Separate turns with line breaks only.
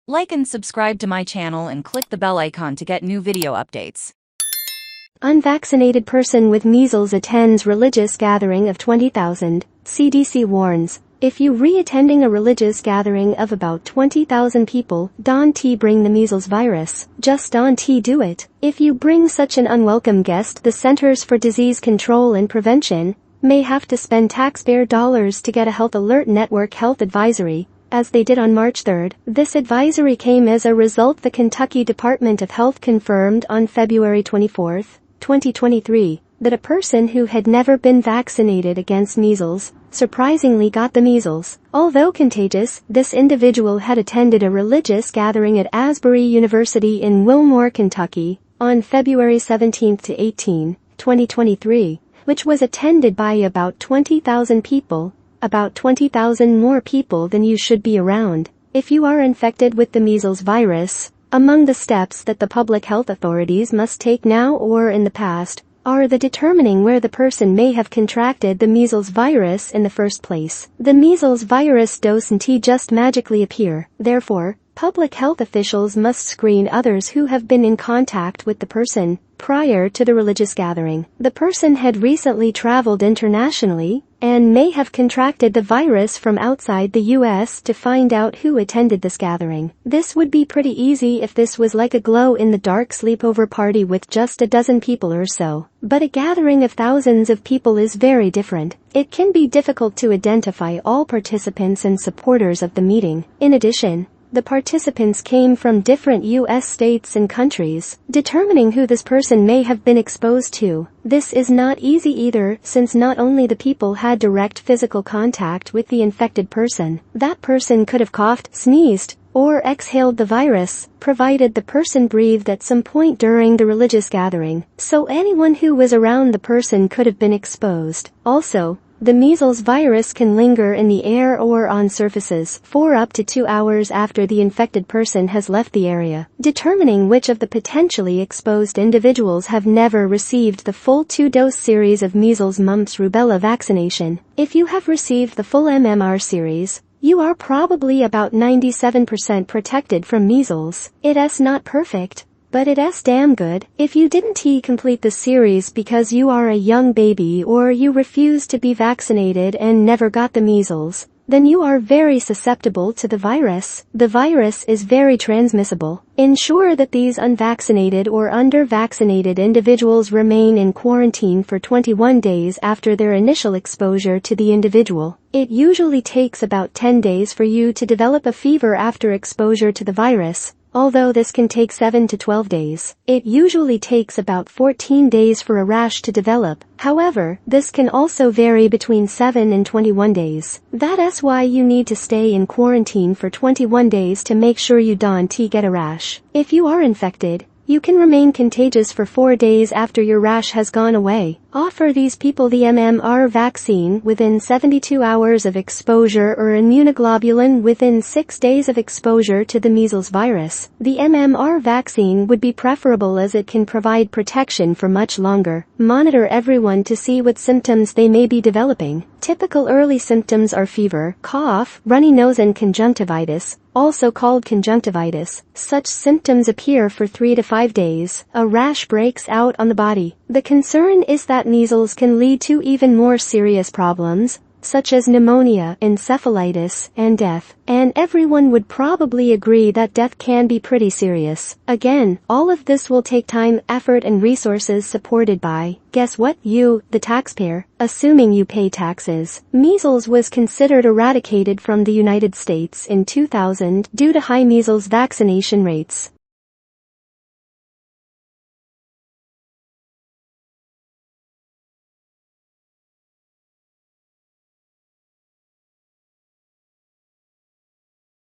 Like and subscribe to my channel and click the bell icon to get new video updates.
Unvaccinated person with measles attends religious gathering of 20,000. CDC warns, if you re-attending a religious gathering of about 20,000 people, don't bring the measles virus. Just don't do it. If you bring such an unwelcome guest, the Centers for Disease Control and Prevention may have to spend taxpayer dollars to get a Health Alert Network health advisory, as they did on March 3. This advisory came as a result the Kentucky Department of Health confirmed on February 24, 2023, that a person who had never been vaccinated against measles surprisingly got the measles. Although contagious, this individual had attended a religious gathering at Asbury University in Wilmore, Kentucky, on February 17 to 18, 2023, which was attended by about 20,000 people, about 20,000 more people than you should be around. If you are infected with the measles virus, among the steps that the public health authorities must take now or in the past are the determining where the person may have contracted the measles virus in the first place. The measles virus doesn't just magically appear. Therefore, public health officials must screen others who have been in contact with the person prior to the religious gathering. The person had recently traveled internationally and may have contracted the virus from outside the US to find out who attended this gathering. This would be pretty easy if this was like a glow-in-the-dark sleepover party with just a dozen people or so. But a gathering of thousands of people is very different. It can be difficult to identify all participants and supporters of the meeting. In addition, the participants came from different U.S. states and countries, determining who this person may have been exposed to. This is not easy either, since not only the people had direct physical contact with the infected person, that person could have coughed, sneezed, or exhaled the virus, provided the person breathed at some point during the religious gathering. So anyone who was around the person could have been exposed. Also, the measles virus can linger in the air or on surfaces for up to 2 hours after the infected person has left the area. Determining which of the potentially exposed individuals have never received the full 2-dose series of measles, mumps, rubella vaccination. If you have received the full MMR series, you are probably about 97% protected from measles. It's not perfect, but it's damn good. If you didn't complete the series because you are a young baby or you refuse to be vaccinated and never got the measles, then you are very susceptible to the virus. The virus is very transmissible. Ensure that these unvaccinated or under-vaccinated individuals remain in quarantine for 21 days after their initial exposure to the individual. It usually takes about 10 days for you to develop a fever after exposure to the virus. Although this can take 7 to 12 days, it usually takes about 14 days for a rash to develop. However, this can also vary between 7 and 21 days. That's why you need to stay in quarantine for 21 days to make sure you don't get a rash. If you are infected, you can remain contagious for 4 days after your rash has gone away. Offer these people the MMR vaccine within 72 hours of exposure or immunoglobulin within 6 days of exposure to the measles virus. The MMR vaccine would be preferable as it can provide protection for much longer. Monitor everyone to see what symptoms they may be developing. Typical early symptoms are fever, cough, runny nose and conjunctivitis, also called conjunctivitis. Such symptoms appear for 3 to 5 days. A rash breaks out on the body. The concern is that measles can lead to even more serious problems, such as pneumonia, encephalitis, and death. And everyone would probably agree that death can be pretty serious. Again, all of this will take time, effort and resources supported by, guess what, you, the taxpayer, assuming you pay taxes. Measles was considered eradicated from the United States in 2000 due to high measles vaccination rates.